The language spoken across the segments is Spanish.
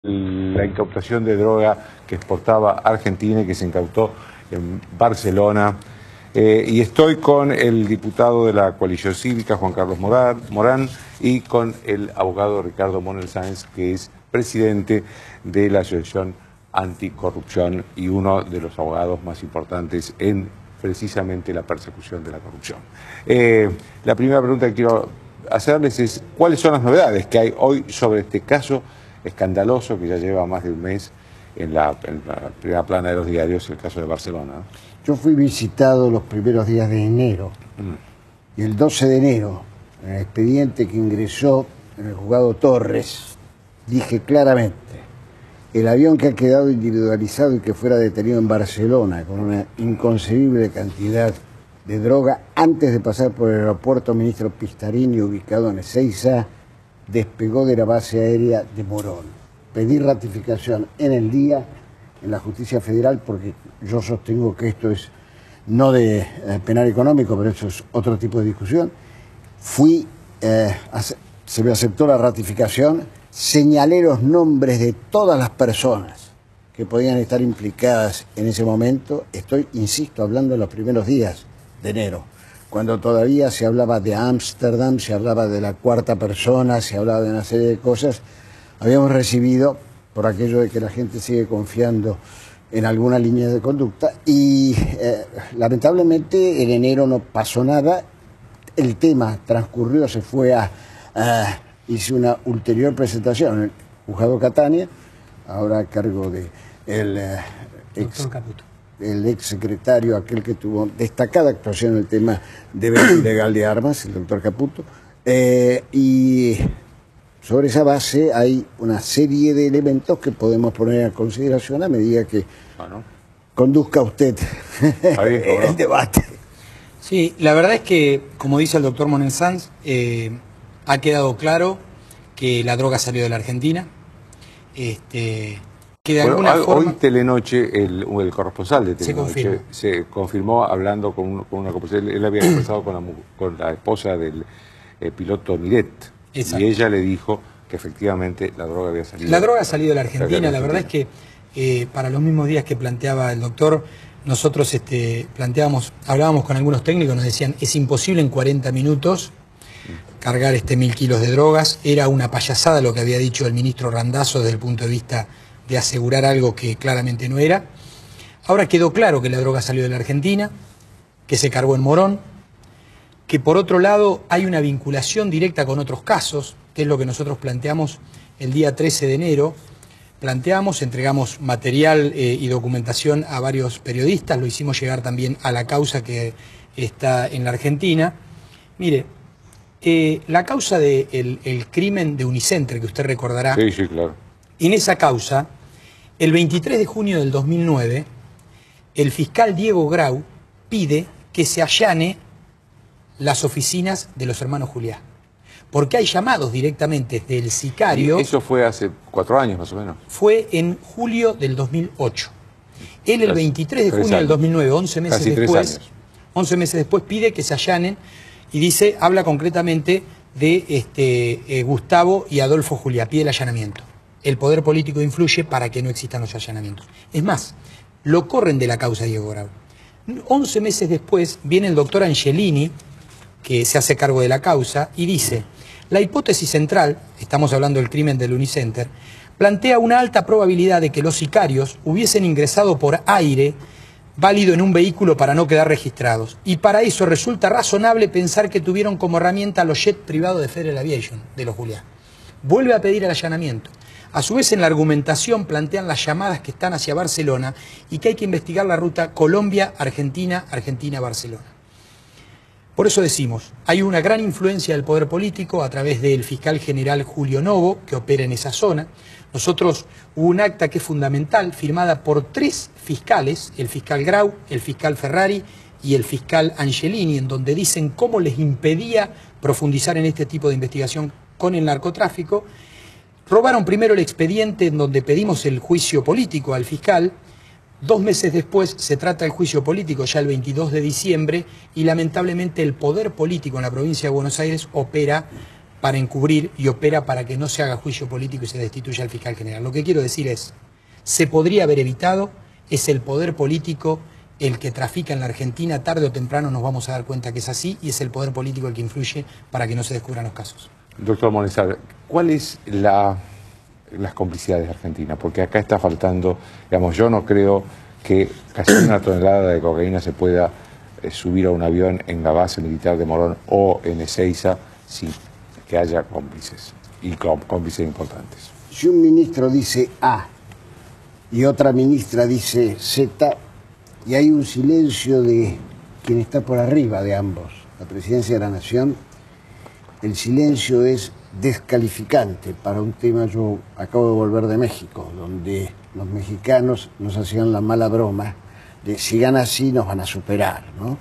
La incautación de droga que exportaba Argentina y que se incautó en Barcelona. Y estoy con el diputado de la coalición cívica, Juan Carlos Morán, y con el abogado Ricardo Monel Sáenz, que es presidente de la Asociación Anticorrupción y uno de los abogados más importantes en precisamente la persecución de la corrupción. La primera pregunta que quiero hacerles es, ¿cuáles son las novedades que hay hoy sobre este caso escandaloso que ya lleva más de un mes en la primera plana de los diarios, el caso de Barcelona? Yo fui visitado los primeros días de enero y el 12 de enero, en el expediente que ingresó en el juzgado Torres, dije claramente: el avión que ha quedado individualizado y que fuera detenido en Barcelona con una inconcebible cantidad de droga antes de pasar por el aeropuerto Ministro Pistarini, ubicado en Ezeiza, despegó de la base aérea de Morón. Pedí ratificación en el día en la Justicia Federal, porque yo sostengo que esto es no de penal económico, pero eso es otro tipo de discusión. Se me aceptó la ratificación, señalé los nombres de todas las personas que podían estar implicadas en ese momento. Estoy, insisto, hablando de los primeros días de enero, cuando todavía se hablaba de Ámsterdam, se hablaba de la cuarta persona, se hablaba de una serie de cosas. Habíamos recibido, por aquello de que la gente sigue confiando en alguna línea de conducta, y lamentablemente en enero no pasó nada. El tema transcurrió, se fue hice una ulterior presentación en el juzgado Catania, ahora a cargo de el ex secretario, aquel que tuvo destacada actuación en el tema de venta ilegal de armas, el doctor Caputo, y sobre esa base hay una serie de elementos que podemos poner a consideración a medida que conduzca usted el debate. Sí, la verdad es que, como dice el doctor Monel Sáenz, ha quedado claro que la droga salió de la Argentina. Que de alguna forma... Hoy Telenoche, el corresponsal de Telenoche, se confirmó hablando con una conversación. Él había conversado con la esposa del piloto Miret. Exacto. Y ella le dijo que efectivamente la droga había salido. La droga ha salido de la Argentina. La verdad es que para los mismos días que planteaba el doctor, nosotros hablábamos con algunos técnicos, nos decían: es imposible en 40 minutos cargar 1000 kilos de drogas. Era una payasada lo que había dicho el ministro Randazzo desde el punto de vista de asegurar algo que claramente no era. Ahora quedó claro que la droga salió de la Argentina, que se cargó en Morón, que por otro lado hay una vinculación directa con otros casos, que es lo que nosotros planteamos el día 13 de enero. Entregamos material y documentación a varios periodistas, lo hicimos llegar también a la causa que está en la Argentina. Mire, la causa del crimen de Unicenter, que usted recordará. Sí, sí, claro. En esa causa, el 23 de junio del 2009, el fiscal Diego Grau pide que se allane las oficinas de los hermanos Juliá, porque hay llamados directamente del sicario. ¿Y eso fue hace 4 años más o menos? Fue en julio del 2008. Él el 23 de junio del 2009, 11 meses después, pide que se allanen y dice, habla concretamente de Gustavo y Adolfo Juliá, pide el allanamiento. El poder político influye para que no existan los allanamientos. Es más, lo corren de la causa Diego Grau. 11 meses después viene el doctor Angelini, que se hace cargo de la causa, y dice: la hipótesis central, estamos hablando del crimen del Unicenter, plantea una alta probabilidad de que los sicarios hubiesen ingresado por aire válido en un vehículo para no quedar registrados, y para eso resulta razonable pensar que tuvieron como herramienta los jets privados de Federal Aviation, de los Juliá. Vuelve a pedir el allanamiento. A su vez, en la argumentación plantean las llamadas que están hacia Barcelona y que hay que investigar la ruta Colombia-Argentina, Argentina-Barcelona. Por eso decimos, hay una gran influencia del poder político a través del fiscal general Julio Novo, que opera en esa zona. Nosotros hubo un acta que es fundamental, firmada por 3 fiscales, el fiscal Grau, el fiscal Ferrari y el fiscal Angelini, en donde dicen cómo les impedía profundizar en este tipo de investigación con el narcotráfico. Robaron primero el expediente en donde pedimos el juicio político al fiscal. 2 meses después se trata el juicio político, ya el 22 de diciembre, y lamentablemente el poder político en la provincia de Buenos Aires opera para encubrir y opera para que no se haga juicio político y se destituya al fiscal general. Lo que quiero decir es, se podría haber evitado, es el poder político el que trafica en la Argentina, tarde o temprano nos vamos a dar cuenta que es así, y es el poder político el que influye para que no se descubran los casos. Doctor Molezar, ¿cuáles las complicidades de Argentina? Porque acá está faltando, digamos, yo no creo que casi una tonelada de cocaína se pueda subir a un avión en la base militar de Morón o en Ezeiza sin que haya cómplices, y cómplices importantes. Si un ministro dice A y otra ministra dice Z, y hay un silencio de quien está por arriba de ambos, la Presidencia de la Nación, el silencio es descalificante para un tema. Yo acabo de volver de México, donde los mexicanos nos hacían la mala broma de sigan así nos van a superar, ¿no?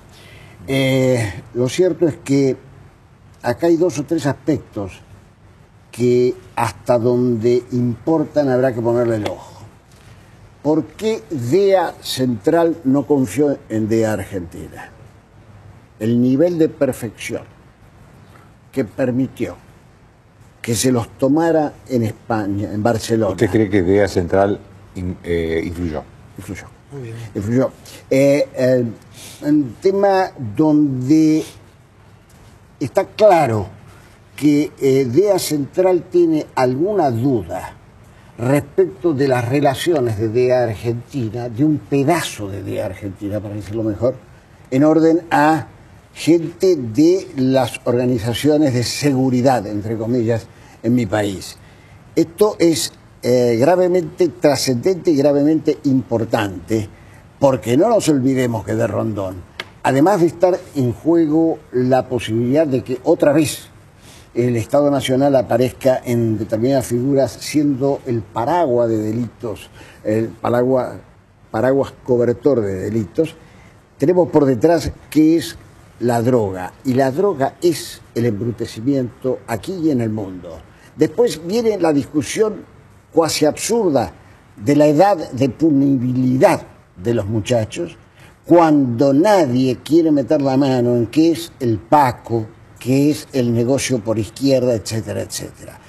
Lo cierto es que acá hay 2 o 3 aspectos que hasta donde importan habrá que ponerle el ojo. ¿Por qué DEA Central no confió en DEA Argentina? El nivel de perfección que permitió que se los tomara en España, en Barcelona. ¿Usted cree que DEA Central influyó? Influyó. Muy bien. Influyó. Un tema donde está claro que DEA Central tiene alguna duda respecto de las relaciones de DEA Argentina, de un pedazo de DEA Argentina, para decirlo mejor, en orden a gente de las organizaciones de seguridad, entre comillas, en mi país. Esto es gravemente trascendente y gravemente importante, porque no nos olvidemos que de Rondón, además de estar en juego la posibilidad de que otra vez el Estado Nacional aparezca en determinadas figuras siendo el paraguas de delitos, el paraguas cobertor de delitos, tenemos por detrás que es la droga, y la droga es el embrutecimiento aquí y en el mundo. Después viene la discusión cuasi absurda de la edad de punibilidad de los muchachos, cuando nadie quiere meter la mano en qué es el Paco, qué es el negocio por izquierda, etcétera, etcétera.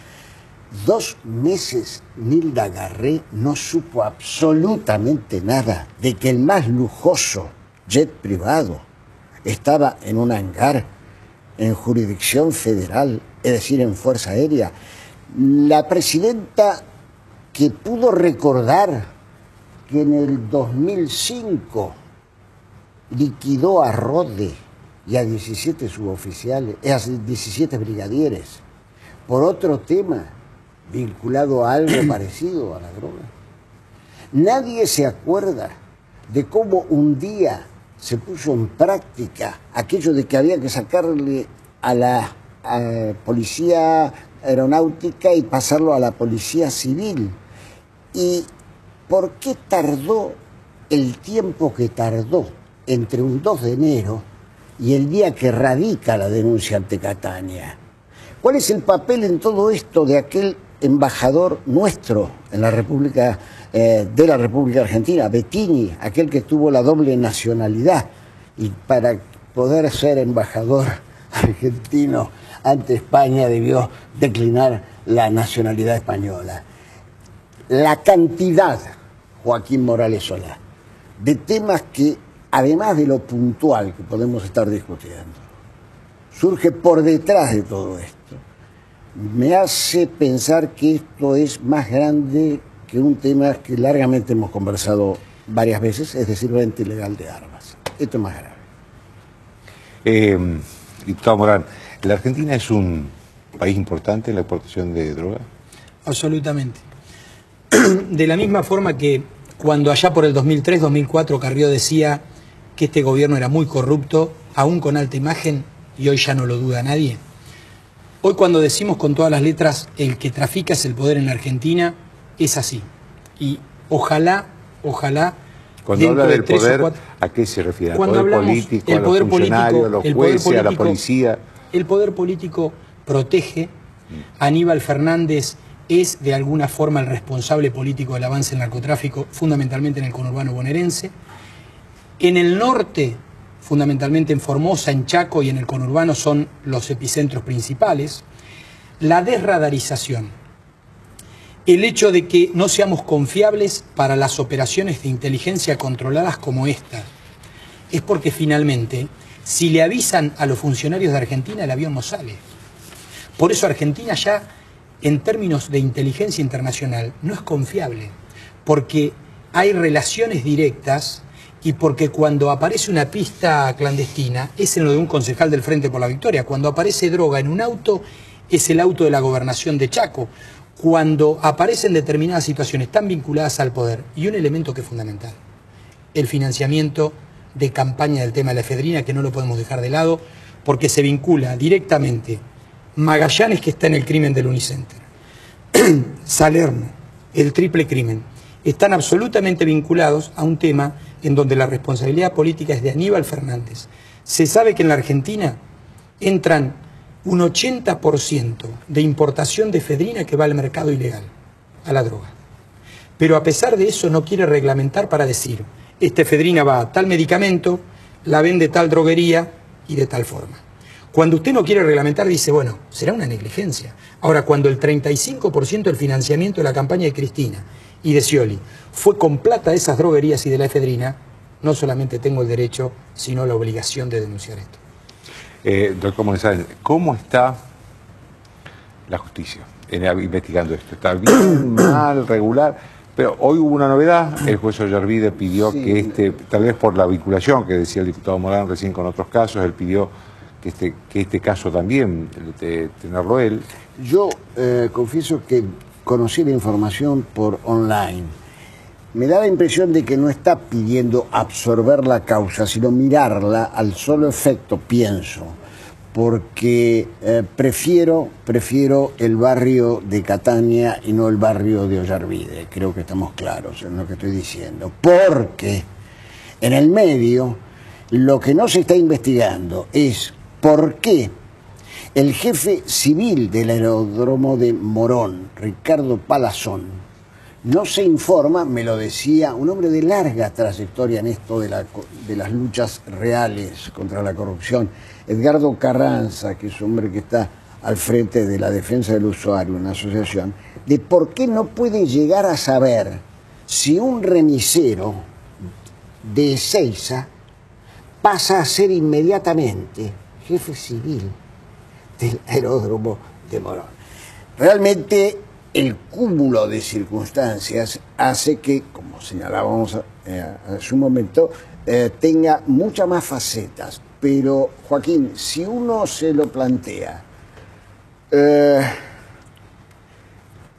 2 meses Nilda Garré no supo absolutamente nada de que el más lujoso jet privado estaba en un hangar en jurisdicción federal, es decir, en Fuerza Aérea. La presidenta, que pudo recordar que en el 2005 liquidó a Rode y a 17 suboficiales, a 17 brigadieres, por otro tema vinculado a algo parecido a la droga. Nadie se acuerda de cómo un día se puso en práctica aquello de que había que sacarle a la policía aeronáutica y pasarlo a la policía civil. ¿Y por qué tardó el tiempo que tardó entre un 2 de enero y el día que radica la denuncia ante Catania? ¿Cuál es el papel en todo esto de aquel embajador nuestro en la República de la República Argentina, Bettini, aquel que tuvo la doble nacionalidad y para poder ser embajador argentino ante España debió declinar la nacionalidad española? La cantidad, Joaquín Morales Solá, de temas que, además de lo puntual que podemos estar discutiendo, surge por detrás de todo esto, me hace pensar que esto es más grande que un tema que largamente hemos conversado varias veces, es decir, venta ilegal de armas. Esto es más grave. Diputado Morán, ¿la Argentina es un país importante en la exportación de droga? Absolutamente. De la misma forma que cuando allá por el 2003-2004 Carrió decía que este gobierno era muy corrupto, aún con alta imagen, y hoy ya no lo duda nadie. Hoy cuando decimos con todas las letras el que trafica es el poder en la Argentina, es así. Y ojalá... Cuando habla del poder, ¿a qué se refiere? ¿Al poder político, a los funcionarios, a los jueces, a la policía? El poder político protege. Aníbal Fernández es de alguna forma el responsable político del avance del narcotráfico, fundamentalmente en el conurbano bonaerense. En el norte, fundamentalmente en Formosa, en Chaco y en el conurbano son los epicentros principales. la desradarización, el hecho de que no seamos confiables para las operaciones de inteligencia controladas como esta, es porque finalmente, si le avisan a los funcionarios de Argentina, el avión no sale. Por eso Argentina ya, en términos de inteligencia internacional, no es confiable, porque hay relaciones directas y porque cuando aparece una pista clandestina, es en lo de un concejal del Frente por la Victoria. Cuando aparece droga en un auto, es el auto de la gobernación de Chaco. Cuando aparecen determinadas situaciones tan vinculadas al poder, y un elemento que es fundamental, el financiamiento de campaña del tema de la efedrina, que no lo podemos dejar de lado, porque se vincula directamente Magallanes, que está en el crimen del Unicenter, Salerno, el triple crimen, están absolutamente vinculados a un tema en donde la responsabilidad política es de Aníbal Fernández. Se sabe que en la Argentina entran un 80% de importación de efedrina que va al mercado ilegal, a la droga. Pero a pesar de eso no quiere reglamentar para decir, esta efedrina va a tal medicamento, la vende tal droguería y de tal forma. Cuando usted no quiere reglamentar, dice, bueno, será una negligencia. Ahora, cuando el 35% del financiamiento de la campaña de Cristina y de Scioli fue con plata de esas droguerías y de la efedrina, no solamente tengo el derecho, sino la obligación de denunciar esto. Doctor Monesán, ¿cómo está la justicia investigando esto? ¿Está bien, mal, regular? Pero hoy hubo una novedad, el juez Ollarvide pidió que tal vez por la vinculación que decía el diputado Morán recién con otros casos, él pidió que este caso también, tenerlo él. Yo confieso que conocí la información por online. Me da la impresión de que no está pidiendo absorber la causa, sino mirarla al solo efecto, pienso, porque prefiero el barrio de Catania y no el barrio de Ollarvide. Creo que estamos claros en lo que estoy diciendo. Porque en el medio lo que no se está investigando es por qué el jefe civil del aeródromo de Morón, Ricardo Palazón, no se informa, me lo decía, un hombre de larga trayectoria en esto de las luchas reales contra la corrupción, Edgardo Carranza, que es un hombre que está al frente de la defensa del usuario, una asociación, de por qué no puede llegar a saber si un remisero de Ezeiza pasa a ser inmediatamente jefe civil del aeródromo de Morón. Realmente el cúmulo de circunstancias hace que, como señalábamos hace un momento, tenga muchas más facetas. Pero, Joaquín, si uno se lo plantea,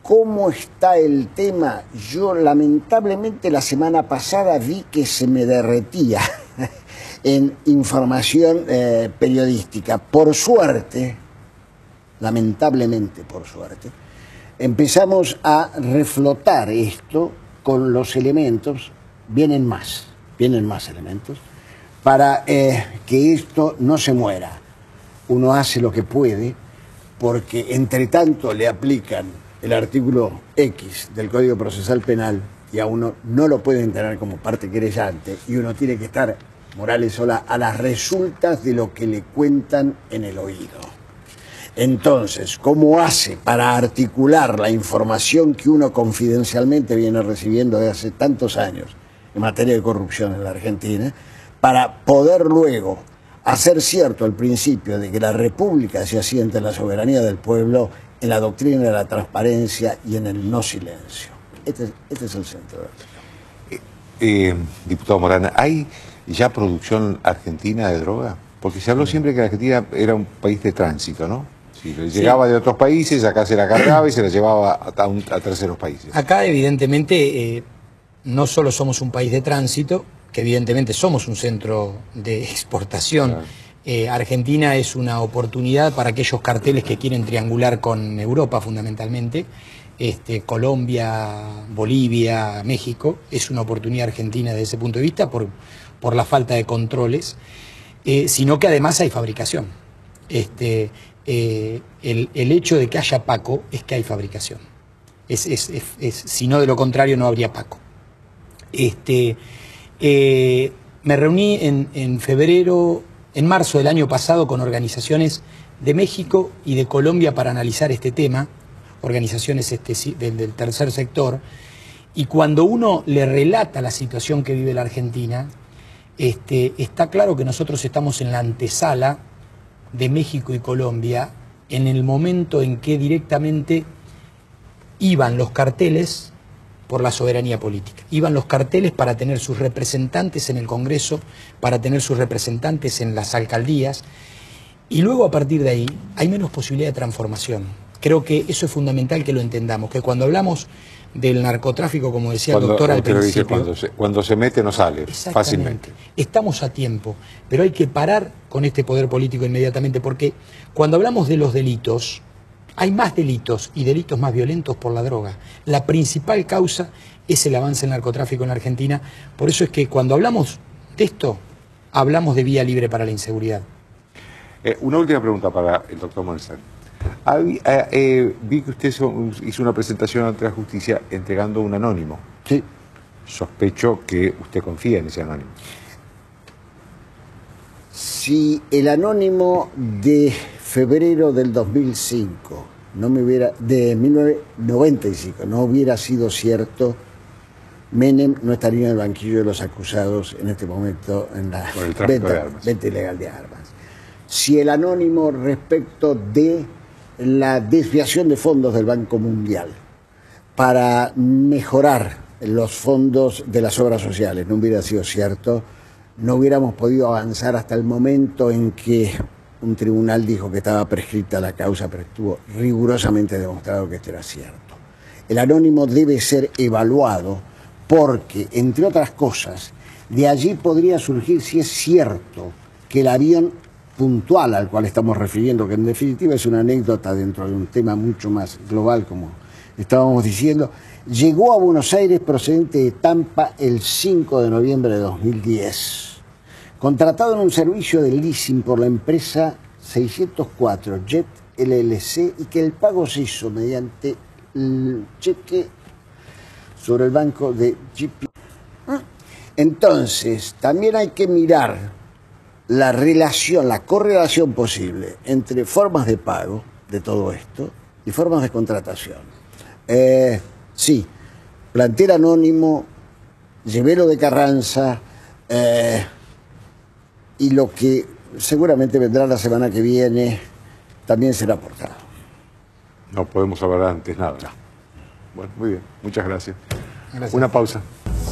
¿cómo está el tema? Yo, lamentablemente, la semana pasada vi que se me derretía en información periodística. Por suerte, lamentablemente por suerte, empezamos a reflotar esto con los elementos, vienen más elementos, para que esto no se muera. Uno hace lo que puede, porque entre tanto le aplican el artículo X del Código Procesal Penal y a uno no lo pueden tener como parte querellante y uno tiene que estar, Morales Sola, a las resultas de lo que le cuentan en el oído. Entonces, ¿cómo hace para articular la información que uno confidencialmente viene recibiendo desde hace tantos años en materia de corrupción en la Argentina, para poder luego hacer cierto el principio de que la República se asienta en la soberanía del pueblo, en la doctrina de la transparencia y en el no silencio? Este es el centro de la diputado Morán, ¿hay ya producción argentina de droga? Porque se habló siempre que la Argentina era un país de tránsito, ¿no? Si llegaba de otros países, acá se la cargaba y se la llevaba a terceros países. Acá, evidentemente, no solo somos un país de tránsito, que evidentemente somos un centro de exportación. Claro. Argentina es una oportunidad para aquellos carteles que quieren triangular con Europa, fundamentalmente. Colombia, Bolivia, México. Es una oportunidad argentina desde ese punto de vista por la falta de controles, sino que además hay fabricación. El hecho de que haya Paco es que hay fabricación. Si no, de lo contrario no habría Paco. Me reuní en marzo del año pasado con organizaciones de México y de Colombia para analizar este tema, organizaciones del tercer sector, y cuando uno le relata la situación que vive la Argentina, está claro que nosotros estamos en la antesala de México y Colombia, en el momento en que directamente iban los carteles por la soberanía política. Iban los carteles para tener sus representantes en el Congreso, para tener sus representantes en las alcaldías, y luego a partir de ahí hay menos posibilidad de transformación. Creo que eso es fundamental que lo entendamos, que cuando hablamos del narcotráfico, como decía el doctor al principio... Cuando se mete no sale fácilmente. Estamos a tiempo, pero hay que parar con este poder político inmediatamente, porque cuando hablamos de los delitos, hay más delitos y delitos más violentos por la droga. La principal causa es el avance del narcotráfico en la Argentina. Por eso es que cuando hablamos de esto, hablamos de vía libre para la inseguridad. Una última pregunta para el doctor Monesán. Vi que usted hizo una presentación ante la justicia entregando un anónimo. Sí. Sospecho que usted confía en ese anónimo. Si el anónimo de febrero del 2005, de 1995, no hubiera sido cierto, Menem no estaría en el banquillo de los acusados en este momento en la venta ilegal de armas. Si el anónimo respecto de la desviación de fondos del Banco Mundial para mejorar los fondos de las obras sociales no hubiera sido cierto, no hubiéramos podido avanzar hasta el momento en que un tribunal dijo que estaba prescrita la causa, pero estuvo rigurosamente demostrado que esto era cierto. El anónimo debe ser evaluado porque, entre otras cosas, de allí podría surgir si es cierto que el avión puntual al cual estamos refiriendo, que en definitiva es una anécdota dentro de un tema mucho más global, como estábamos diciendo, llegó a Buenos Aires procedente de Tampa el 5 de noviembre de 2010, contratado en un servicio de leasing por la empresa 604 Jet LLC, y que el pago se hizo mediante el cheque sobre el banco de JP. Entonces, también hay que mirar la relación, la correlación posible entre formas de pago de todo esto y formas de contratación. Sí, plantel anónimo, llevélo de Carranza, y lo que seguramente vendrá la semana que viene también será aportado. No podemos hablar antes nada. No. Bueno, muy bien, muchas gracias. Una pausa.